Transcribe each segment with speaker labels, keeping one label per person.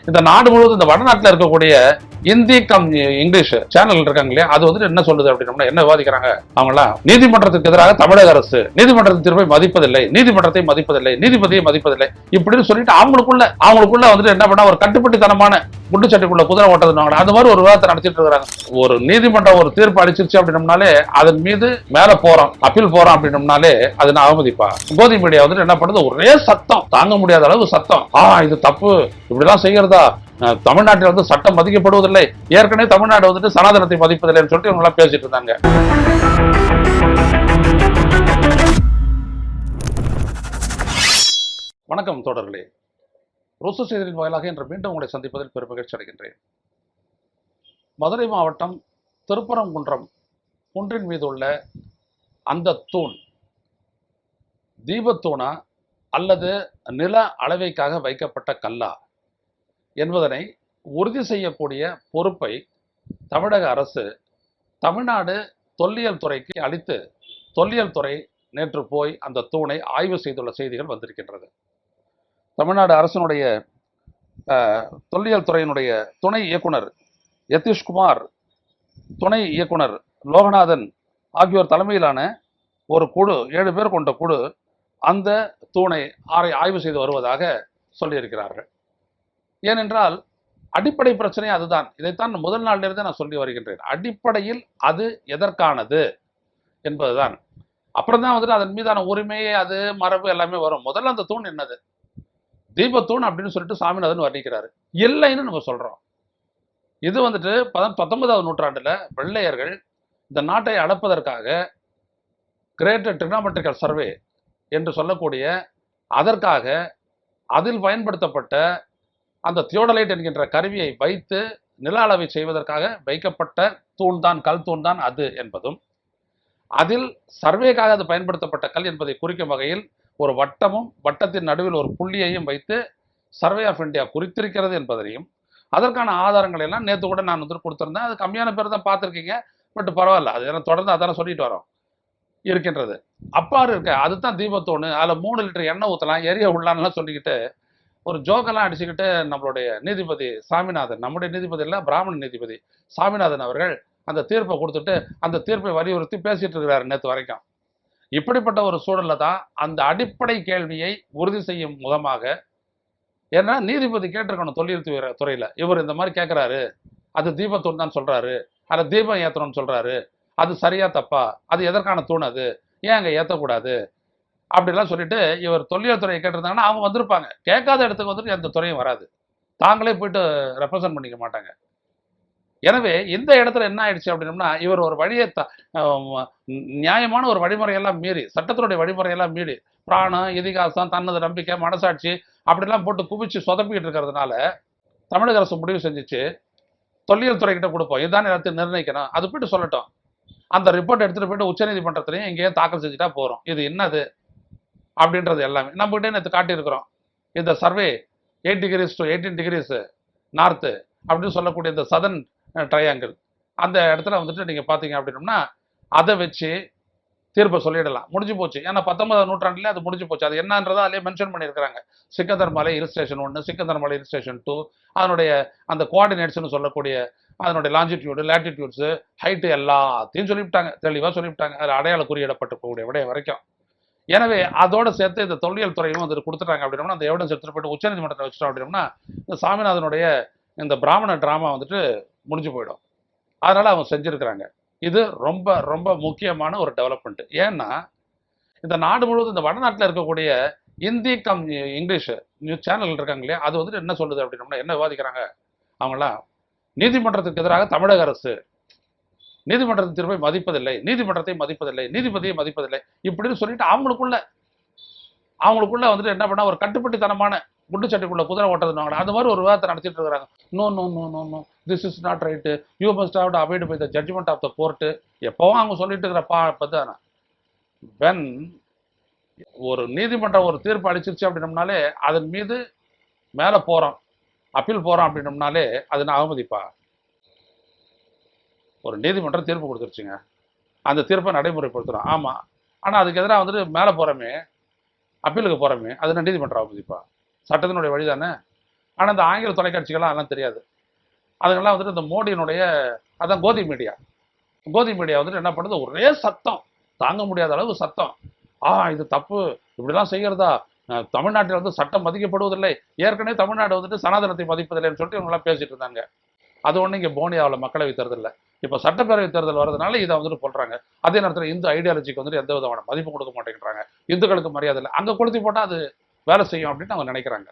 Speaker 1: இந்த நாடு முழுவதும் இந்த வடநாட்டில் இருக்கக்கூடிய இந்தி இங்கிலீஷ் சேனல் இருக்காங்க இல்லையா, அது வந்துட்டு என்ன சொல்லுது அப்படின்னா, என்ன விவாதிக்கிறாங்க அவங்களாம், நீதிமன்றத்துக்கு எதிராக தமிழக அரசு நீதிமன்றத்தின் தீர்ப்பை மதிப்பதில்லை, நீதிமன்றத்தை மதிப்பதில்லை, நீதிபதியை மதிப்பதில்லை இப்படின்னு சொல்லிட்டு அவங்களுக்குள்ள வந்துட்டு என்ன பண்ணா ஒரு கட்டுப்பட்டுத்தனமான குண்டுச்சட்டிக்குள்ள குதிரை ஓட்டதுனால அந்த மாதிரி ஒரு விவாதத்தை நடத்திட்டு இருக்காங்க. ஒரு நீதிமன்றம் ஒரு தீர்ப்பு அளிச்சிருச்சு அப்படின்னம்னாலே அதன் மீது மேல போறோம், அப்பீல் போறோம் அப்படின்னம்னாலே அது நான் அவமதிப்பா. கோதி மீடியா வந்துட்டு என்ன பண்ணுது, ஒரே சத்தம், தாங்க முடியாத அளவு சத்தம், இது தப்பு, இப்படிலாம் செய்யறதா, தமிழ்நாட்டில் வந்து சட்டம் மதிக்கப்படுவதில்லை, ஏற்கனவே தமிழ்நாடு வந்துட்டு சனாதனத்தை மதிப்பதில்லைன்னு சொல்லிட்டு இவங்க எல்லாம் பேசிட்டு இருந்தாங்க. வணக்கம் தோழர்களே, ரோசு செய்தியின் வாயிலாக இன்று மீண்டும் உங்களை சந்திப்பதில் பெரும் மகிழ்ச்சி அடைகின்றேன். மதுரை மாவட்டம் திருப்பரங்குன்றம் குன்றின் மீது உள்ள அந்த தூண் தீபத்தூணா அல்லது நில அளவைக்காக வைக்கப்பட்ட கல்லா என்பதனை உறுதி செய்யக்கூடிய பொறுப்பை தமிழக அரசு தமிழ்நாடு தொல்லியல் துறைக்கு அளித்து, தொல்லியல் துறை நேற்று போய் அந்த தூணை ஆய்வு செய்துள்ள செய்திகள் வந்திருக்கின்றது. தமிழ்நாடு அரசினுடைய தொல்லியல் துறையினுடைய துணை இயக்குனர் யதீஷ்குமார், துணை இயக்குனர் லோகநாதன் ஆகியோர் தலைமையிலான ஒரு குழு, 7 பேர் கொண்ட குழு அந்த தூணை ஆய்வு செய்து வருவதாக சொல்லியிருக்கிறார்கள். ஏனென்றால் அடிப்படை பிரச்சனை அதுதான். இதைத்தான் முதல் நாளிலிருந்து நான் சொல்லி வருகின்றேன். அடிப்படையில் அது எதற்கானது என்பதுதான். அப்புறம் தான் வந்துட்டு அதன் மீதான உரிமை, அது மரபு எல்லாமே வரும். முதல்ல அந்த தூண் என்னது, தீபத்தூண் அப்படின்னு சொல்லிட்டு சாமிநாதன் வர்ணிக்கிறாரு. இல்லைன்னு நம்ம சொல்றோம். இது வந்துட்டு 19ஆம் நூற்றாண்டுல வெள்ளையர்கள் இந்த நாட்டை அளப்பதற்காக கிரேட்டர் ட்ரிக்னாமெட்ரிக்கல் சர்வே என்று சொல்லக்கூடிய அதற்காக அதில் பயன்படுத்தப்பட்ட அந்த தியோடலைட் என்கின்ற கருவியை வைத்து நில அளவை செய்வதற்காக வைக்கப்பட்ட தூண் தான், கல் தூண் தான் அது என்பதும், அதில் சர்வேக்காக அது பயன்படுத்தப்பட்ட கல் என்பதை குறிக்கும் வகையில் ஒரு வட்டமும் வட்டத்தின் நடுவில் ஒரு புள்ளியையும் வைத்து சர்வே ஆஃப் இந்தியா குறித்திருக்கிறது என்பதையும், அதற்கான ஆதாரங்கள் எல்லாம் நேற்று கூட நான் வந்து கொடுத்துருந்தேன். அது கம்மியான பேர் தான் பார்த்துருக்கீங்க, பட் பரவாயில்ல, அது ஏன்னா தொடர்ந்து அதான சொல்லிட்டு வரோம் இருக்கின்றது. அப்பாறு இருக்க அதுதான் தீபத்தூணு, அதில் 3 லிட்டர் எண்ணெய் ஊற்றலாம், எரிய உள்ளான்லாம் சொல்லிக்கிட்டு ஒரு ஜோக்கெல்லாம் அடிச்சுக்கிட்டு நம்மளுடைய நீதிபதி சாமிநாதன், நம்முடைய நீதிபதி இல்லை, பிராமண நீதிபதி சாமிநாதன் அவர்கள் அந்த தீர்ப்பை கொடுத்துட்டு அந்த தீர்ப்பை வலியுறுத்தி பேசிட்டு இருக்கிறாரு நேற்று வரைக்கும். இப்படிப்பட்ட ஒரு சூழல்ல தான் அந்த அடிப்படை கேள்வியை உறுதி செய்யும் முகமாக, ஏன்னா நீதிபதி கேட்டிருக்கணும் தொல்லியல் துறையில, இவர் இந்த மாதிரி கேட்கிறாரு, அது தீபத்தூண் தான் சொல்றாரு, அதை தீபம் ஏற்றணும்னு சொல்றாரு, அது சரியா தப்பா, அது எதற்கான தூண், அது ஏன் அங்கே ஏற்றக்கூடாது அப்படிலாம் சொல்லிட்டு இவர் தொல்லியல் துறையை கேட்டிருந்தாங்கன்னா அவங்க வந்திருப்பாங்க. கேட்காத இடத்துக்கு வந்துட்டு எந்த துறையும் வராது, தாங்களே போயிட்டு ரெப்ரசன்ட் பண்ணிக்க மாட்டாங்க. எனவே இந்த இடத்துல என்ன ஆயிடுச்சு அப்படின்னம்னா, இவர் ஒரு வழியை நியாயமான ஒரு வழிமுறையெல்லாம் மீறி, சட்டத்தினுடைய வழிமுறையெல்லாம் மீறி, பிராணம், இதிகாசம், தன்னது நம்பிக்கை, மனசாட்சி அப்படிலாம் போட்டு குவிச்சு சொதப்பிக்கிட்டு இருக்கிறதுனால தமிழக அரசு முடிவு செஞ்சிச்சு, தொல்லியல் துறைக்கிட்ட கொடுப்போம், இதுதான் இடத்தை நிர்ணயிக்கணும், அது போயிட்டு சொல்லட்டும், அந்த ரிப்போர்ட் எடுத்துகிட்டு போயிட்டு உச்சநீதிமன்றத்திலையும் எங்கேயும் தாக்கல் செஞ்சுட்டா போகிறோம், இது என்னது அப்படின்றது எல்லாமே நம்மகிட்டே நேற்று காட்டியிருக்கிறோம். இந்த survey 8 degrees to 18 degrees north அப்படின்னு சொல்லக்கூடிய இந்த சதன் ட்ரையாங்கிள், அந்த இடத்துல வந்துட்டு நீங்கள் பார்த்தீங்க அப்படின்னோம்னா அதை வச்சு தீர்ப்பை சொல்லிடலாம், முடிஞ்சு போச்சு. ஏன்னா 19ஆம் நூற்றாண்டுலேயே அது முடிஞ்சு போச்சு. அது என்னன்றதை அதிலே மென்ஷன் பண்ணியிருக்கிறாங்க. சிக்கந்தர் மலை ஹில் ஸ்டேஷன் 1, சிக்கந்தர் மலை ஹில் ஸ்டேஷன் 2, அதனுடைய அந்த கோஆர்டினேட்ஸ்னு சொல்லக்கூடிய அதனுடைய லாஞ்சிடியூடு, லேட்டிடியூட்ஸு, ஹைட்டு எல்லாத்தையும் சொல்லிவிட்டாங்க, தெளிவாக சொல்லிவிட்டாங்க. அதில் அடையாள குறியிடப்பட்டிருக்கக்கூடிய விடைய வரைக்கும். எனவே அதோட சேர்த்து இந்த தொல்லியல் துறையும் வந்து கொடுத்துட்டாங்க அப்படின்னா, அந்த எவிடன்ஸ் எடுத்துகிட்டு போய்ட்டு உச்சநீதிமன்றத்தை வச்சுட்டோம் அப்படின்னா, இந்த சாமிநாதனுடைய இந்த பிராமண டிராமா வந்துட்டு முடிஞ்சு போயிடும். அதனால் அவங்க செஞ்சுருக்கிறாங்க. இது ரொம்ப ரொம்ப முக்கியமான ஒரு டெவலப்மெண்ட். ஏன்னா இந்த நாடு முழுவதும் இந்த வடநாட்டில் இருக்கக்கூடிய இந்தி இங்கிலீஷ் நியூஸ் சேனல் இருக்காங்க இல்லையா, அது வந்துட்டு என்ன சொல்லுது அப்படின்னா, என்ன விவாதிக்கிறாங்க அவங்களாம், நீதிமன்றத்துக்கு எதிராக தமிழக அரசு நீதிமன்றத்தின் தீர்ப்பை மதிப்பதில்லை, நீதிமன்றத்தை மதிப்பதில்லை, நீதிபதியை மதிப்பதில்லை இப்படின்னு சொல்லிட்டு அவங்களுக்குள்ள வந்துட்டு என்ன பண்ணா ஒரு கட்டுப்பட்டுத்தனமான குண்டுச்சட்டிக்குள்ள குதிரை ஓட்டதுனால அந்த மாதிரி ஒரு விவாதத்தை நடத்திட்டு இருக்கிறாங்க. No no no no no this is not right, you must have to abide by the judgment of the court. எப்பவும் அவங்க சொல்லிட்டு இருக்கிற வென் ஒரு நீதிமன்றம் ஒரு தீர்ப்பு அளிச்சிருச்சு அப்படின்னம்னாலே அதன் மீது மேலே போகிறோம், அப்பீல் போகிறோம் அப்படின்னம்னாலே அது நான் அவமதிப்பா. ஒரு நீதிமன்றம் தீர்ப்பு கொடுத்துருச்சுங்க, அந்த தீர்ப்பை நடைமுறைப்படுத்துகிறோம், ஆமாம், ஆனால் அதுக்கு எதிராக வந்துட்டு மேலே போகிறோமே, அப்பீலுக்கு போகிறோமே, அது நான் நீதிமன்றம் அவமதிப்பா. சட்டத்தினுடைய வழி தானே. ஆனால் இந்த ஆங்கில தொலைக்காட்சிகள்லாம் அதெல்லாம் தெரியாது. அதுங்கெல்லாம் வந்துட்டு இந்த மோடியினுடைய அதான் கோதி மீடியா வந்துட்டு என்ன பண்ணுது, ஒரே சத்தம், தாங்க முடியாத அளவு சத்தம். இது தப்பு, இப்படிலாம் செய்கிறதா, தமிழ்நாட்டில் வந்து சட்டம் மதிக்கப்படுவதில்லை, ஏற்கனவே தமிழ்நாடு வந்துட்டு சனாதனத்தை மதிப்பதில்லைன்னு சொல்லிட்டு இவங்கெல்லாம் பேசிட்டு இருந்தாங்க. அது ஒன்று இங்கே போனியாவில் மக்களவை தேர்தலில் இப்போ சட்டப்பேரவை தேர்தல் வரதுனால இதை வந்துட்டு சொல்கிறாங்க. அதே நேரத்தில் இந்து ஐடியாலஜிக்கு வந்துட்டு எந்த விதமான மதிப்பு கொடுக்க மாட்டேங்கிறாங்க, இந்துக்களுக்கு மரியாதை இல்லை, அங்கே கொளுத்தி போட்டால் அது வேலை செய்யும் அப்படின்னு அவங்க நினைக்கிறாங்க.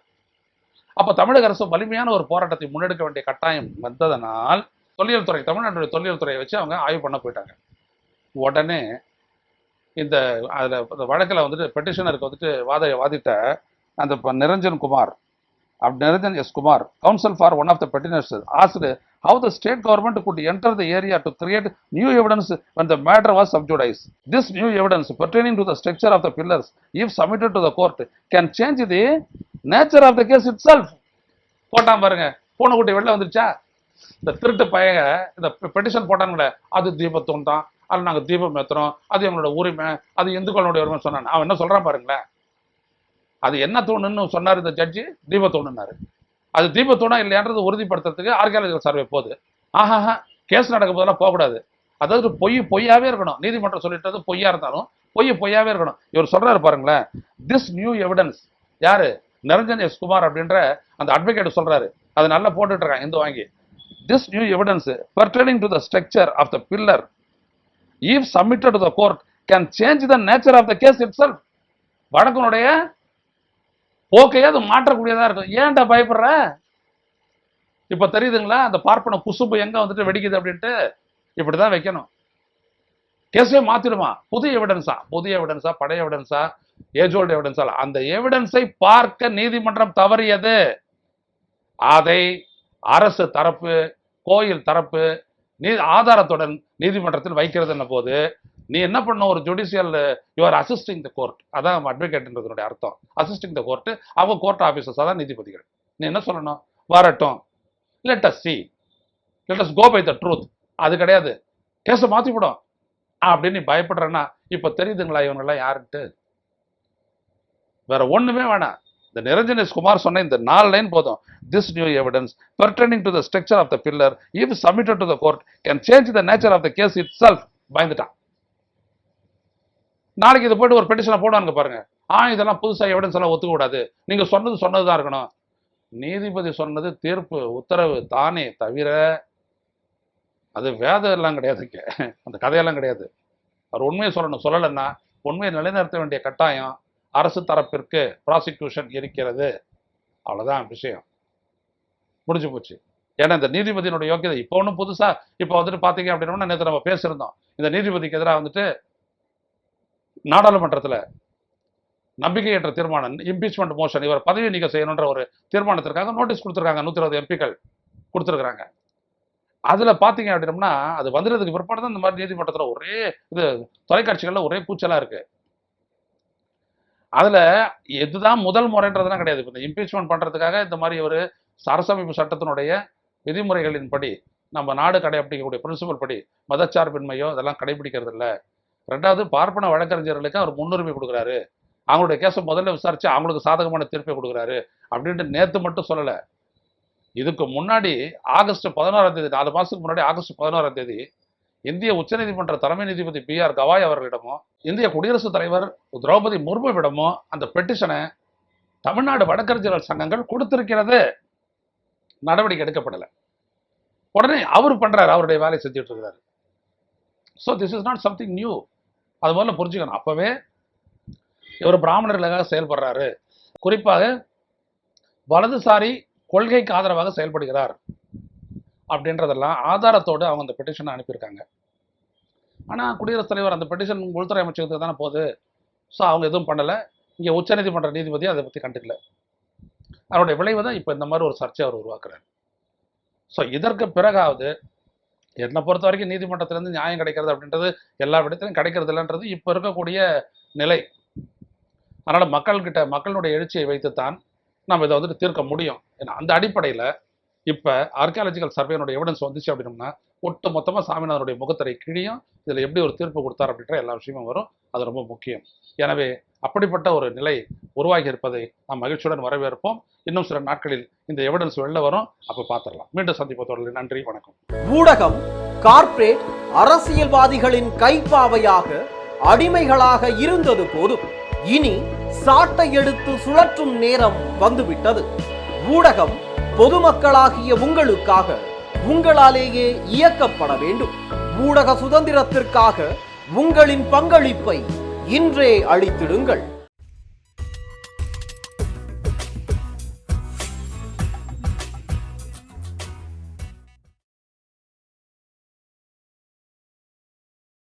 Speaker 1: அப்போ தமிழக அரசு வலிமையான ஒரு போராட்டத்தை முன்னெடுக்க வேண்டிய கட்டாயம் வந்ததனால் தொல்லியல் துறை, தமிழ்நாட்டுடைய தொல்லியல் துறையை வச்சு அவங்க ஆய்வு பண்ண போயிட்டாங்க. உடனே இந்த அதில் வழக்கில் வந்துட்டு பெட்டிஷனருக்கு வந்துட்டு வாதிட்ட அந்த Niranjan S. Kumar, counsel for one of the petitioners, asked how the state government could enter the area to create new evidence when the matter was sub judice. This new evidence pertaining to the structure of the pillars, if submitted to the court, can change the nature of the case itself. போட்டான் பாருங்க, பூனைக்குட்டி வெளில வந்துருச்சா? இந்த திருட்டு பையங்க இந்த petition போட்டானுங்களே, அது தீபத்தூண் தான், அதில் நாங்கள் தீபம் ஏற்றுறோம், அது எங்களோட உரிமை, அது இந்துக்களுடைய உரிமை சொன்னான். அவன் என்ன சொல்கிறான் பாருங்களேன், அது என்ன தூணுன்னு சொன்னார் இந்த ஜட்ஜி, தீபத்தூணுன்னாரு. அது தீபத்தூணா இல்லையான்றது உறுதிப்படுத்துறதுக்கு ஆர்கியாலஜிக்கல் சர்வே போகுது. கேஸ் நடக்கும் போதெல்லாம் போகக்கூடாது. அதாவது பொய்யாவே இருக்கணும். நீதிமன்றம் சொல்லிட்டது பொய்யா இருந்தாலும் பொய்யாவே இருக்கணும். இவர் சொல்றாரு பாருங்களேன், திஸ் நியூ எவிடன்ஸ், யாரு, நிரஞ்சன் S. குமார் அப்படின்ற அந்த அட்வொகேட் சொல்றாரு, அது நல்லா போட்டுட்டு இருக்காங்க இந்து வாங்கி. This new evidence pertaining to the structure of the pillar, if submitted to the court, can change the nature of the case itself. வழக்கினுடைய போக்கையே அது மாற்றக்கூடியதா இருக்கும். ஏன்டா பயப்படுற? இப்ப தெரியுதுங்களா அந்த பார்ப்பன குசும்பு எங்க வந்துட்டு வெடிக்குது அப்படின்ட்டு. இப்படிதான் வைக்கணும். கேஸே மாத்திடுமா? புதிய எவிடன்ஸா பழைய எவிடன்ஸா ஏஜ் ஓல்டு எவிடன்ஸா? அந்த எவிடன்ஸை பார்க்க நீதிமன்றம் தவறியது. அதை அரசு தரப்பு, கோயில் தரப்பு ஆதாரத்துடன் நீதிமன்றத்தில் வைக்கிறது என்ன போது, நீ என்ன பண்ண, ஒரு judicial you are assisting the court, அதான் அட்வொகேட்ன்றதுடைய அர்த்தம், அசிஸ்டிங் த கோர்ட். அவங்க கோர்ட் ஆஃபீஸர்ஸ் தான் நீதிபதிகள். நீ என்ன சொல்லணும், வரட்டும், let us see, let us go by the truth. அது கிடையாது, கேஸை மாற்றிவிடும் அப்படின்னு நீ பயப்படுறேன்னா இப்போ தெரியுதுங்களா இவங்கெல்லாம் யாருன்ட்டு? வேற ஒன்றுமே வேணாம். இந்த நிரஞ்சன் S. குமார் சொன்ன இந்த 4 லைன் போதும். This new evidence pertaining to the structure of the pillar, if submitted to the court, can change the nature of the case itself. பயந்துட்டான். நாளைக்கு இது போயிட்டு ஒரு பெட்டிஷனை போடுவாங்க பாருங்க, இதெல்லாம் புதுசாக எவிடன்ஸ் எல்லாம் ஒத்துக்க கூடாது, நீங்க சொன்னது தான் இருக்கணும். நீதிபதி சொன்னது தீர்ப்பு உத்தரவு தானே தவிர அது வேதம் எல்லாம் கிடையாதுங்க, அந்த கதையெல்லாம் கிடையாது. அவர் உண்மையை சொல்லலைன்னா உண்மையை நிலைநிறுத்த வேண்டிய கட்டாயம் அரசு தரப்பிற்கு ப்ராசிக்யூஷன் இருக்கிறது. அவ்வளவுதான் விஷயம், முடிஞ்சு போச்சு. ஏன்னா இந்த நீதிபதியினுடைய யோக்கியதை இப்போ ஒன்றும் புதுசா இப்போ வந்துட்டு பார்த்தீங்க அப்படின்னா, நேற்று நம்ம பேசியிருந்தோம், இந்த நீதிபதிக்கு எதிராக வந்துட்டு நாடாளுமன்றத்தில் நம்பிக்கையற்ற தீர்மானம், இம்பீச்மெண்ட் மோஷன், இவர் பதவி நீக்கம் செய்யணுன்ற ஒரு தீர்மானத்திற்காக நோட்டீஸ் கொடுத்துருக்காங்க. 120 எம்பிக்கள் கொடுத்துருக்குறாங்க. அதில் பார்த்தீங்க அப்படின்னம்னா அது வந்துடுறதுக்கு பிற்பாடு தான் இந்த மாதிரி நீதிமன்றத்தில் ஒரே இது தொலைக்காட்சிகளில் ஒரே கூச்சலாக இருக்கு. அதில் எதுதான் முதல் முறைன்றதுலாம் கிடையாது. இப்போ இந்த இம்பீச்மெண்ட் பண்ணுறதுக்காக இந்த மாதிரி ஒரு அரசமைப்பு சட்டத்தினுடைய விதிமுறைகளின்படி நம்ம நாடு கடைபிடிக்கக்கூடிய பிரின்சிபல் படி மதச்சார்பின்மையோ இதெல்லாம் கடைபிடிக்கிறது இல்லை. ரெண்டாவது, பார்ப்பன வழக்கறிஞர்களுக்கு அவர் முன்னுரிமை கொடுக்குறாரு, அவங்களுடைய கேஸை முதல்ல விசாரிச்சு அவங்களுக்கு சாதகமான தீர்ப்பை கொடுக்குறாரு அப்படின்ட்டு நேற்று மட்டும் சொல்லலை. இதுக்கு முன்னாடி ஆகஸ்ட் 16ஆம் தேதி, 4 மாதத்துக்கு முன்னாடி ஆகஸ்ட் 16ஆம் தேதி இந்திய உச்சநீதிமன்ற தலைமை நீதிபதி B.R. கவாய் அவர்களிடமும் இந்திய குடியரசுத் தலைவர் திரௌபதி முர்முவிடமும் அந்த பெட்டிஷனை தமிழ்நாடு வழக்கறிஞர்கள் சங்கங்கள் கொடுத்திருக்கிறது. நடவடிக்கை எடுக்கப்படலை. உடனே அவர் பண்றாரு, அவருடைய வேலையை செஞ்சுட்டு இருக்கிறாரு. So this is not something new. அது முதல்ல புரிஞ்சுக்கணும். அப்பவே இவர் பிராமணர்களுக்காக செயல்படுறாரு, குறிப்பாக வலதுசாரி கொள்கைக்கு ஆதரவாக செயல்படுகிறார் அப்படின்றதெல்லாம் ஆதாரத்தோடு அவங்க அந்த பெட்டிஷனை அனுப்பியிருக்காங்க. ஆனால் குடியரசுத் தலைவர் அந்த பெட்டிஷன் உள்துறை அமைச்சகத்துக்கு தானே போகுது. ஸோ அவங்க எதுவும் பண்ணலை. இங்கே உச்சநீதிமன்ற நீதிபதி அதை பற்றி கண்டுக்கல. அவருடைய விளைவு தான் இப்போ இந்த மாதிரி ஒரு சர்ச்சை அவர் உருவாக்குறாரு. ஸோ இதற்கு பிறகாவது என்னை பொறுத்த வரைக்கும் நீதிமன்றத்திலேருந்து நியாயம் கிடைக்கிறது அப்படின்றது எல்லா இடத்துலையும் கிடைக்கிறது இல்லைன்றது இப்போ இருக்கக்கூடிய நிலை. அதனால் மக்களுடைய எழுச்சியை வைத்துத்தான் நம்ம இதை வந்துட்டு தீர்க்க முடியும். ஏன்னா அந்த அடிப்படையில் இப்போ ஆர்கியாலஜிக்கல் சர்வேனுடைய எவிடன்ஸ் வந்துச்சு அப்படின்னோம்னா ஒட்டு மொத்தமாக சாமிநாதனுடைய முகத்திரை கிழியும், இதில் எப்படி ஒரு தீர்ப்பு கொடுத்தார் அப்படின்ற எல்லா விஷயமும் வரும். அது ரொம்ப முக்கியம். எனவே அப்படிப்பட்ட ஒரு நிலை உருவாகி இருப்பதை நாம் மகிழ்ச்சியுடன் வரவேற்போம். இன்னும் சில நாட்களில் இந்த எவிடன்ஸ் வெளில வரும், அப்போ பார்த்துடலாம். மீண்டும் சந்திப்பதோடு நன்றி, வணக்கம்.
Speaker 2: ஊடகம் கார்ப்பரேட் அரசியல்வாதிகளின் கைப்பாவையாக அடிமைகளாக இருந்தது போதும், இனி சாட்டை எடுத்து சுழற்றும் நேரம் வந்துவிட்டது. ஊடகம் பொதுமக்களாகிய உங்களுக்காக, உங்களாலேயே இயக்கப்பட வேண்டும். ஊடக சுதந்திரத்திற்காக உங்களின் பங்களிப்பை இன்றே அளித்திடுங்கள்.